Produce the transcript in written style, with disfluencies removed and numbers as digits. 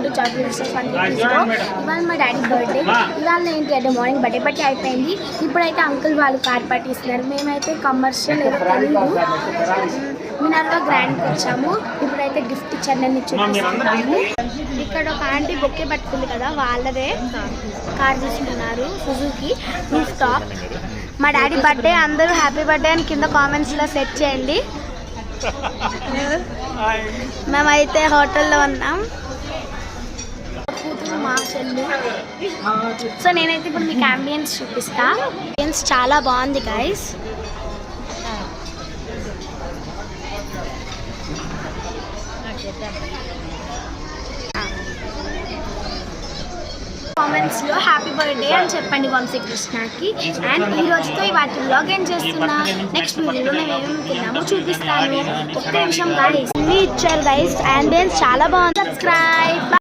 ఇచ్చారు చాక్లెట్స్ 20 రూపీస్లో. ఇవాళ మా డాడీ బర్త్డే. ఇవాళ ఏంటి అంటే మార్నింగ్ బర్త్డే పార్టీ అయిపోయింది. ఇప్పుడైతే అంకుల్ వాళ్ళు కార్ పార్టీ ఇస్తున్నారు. మేమైతే కమర్షియల్ ఏదో తెలీదు మినార్లో గ్రాండ్కి వచ్చాము. ఇప్పుడైతే గిఫ్ట్ ఇచ్చారు, నేను చూపిస్తున్నాము. ఇక్కడ ఒక ఆంటీ బొక్కే పట్టుకుంది కదా, వాళ్ళదే కార్ తీసుకున్నారు సుజుకి రూఫ్ టాప్. మా డాడీ బర్త్డే, అందరూ హ్యాపీ బర్త్డే అని కింద కామెంట్స్లో సెట్ చేయండి. మేమైతే హోటల్లో ఉన్నాం. కూతురు మా చెల్లి. సో నేనైతే ఇప్పుడు మీకు అంబియన్స్ చూపిస్తా. అంబియన్స్ చాలా బాగుంది గైస్. కామెంట్స్లో హ్యాపీ బర్త్డే అని చెప్పండి వంశీకృష్ణకి. అండ్ ఈ రోజుతో వాటి వ్లాగ్ ఏం చేస్తున్నా, నెక్స్ట్ వీడియోలో మేము ఏమేమి తిన్నామో చూపిస్తాను. ఒక్క నిమిషం గైస్, అన్నీ ఇచ్చారు గైస్. అంబియన్స్ చాలా బాగుంది. సబ్స్క్రైబ్.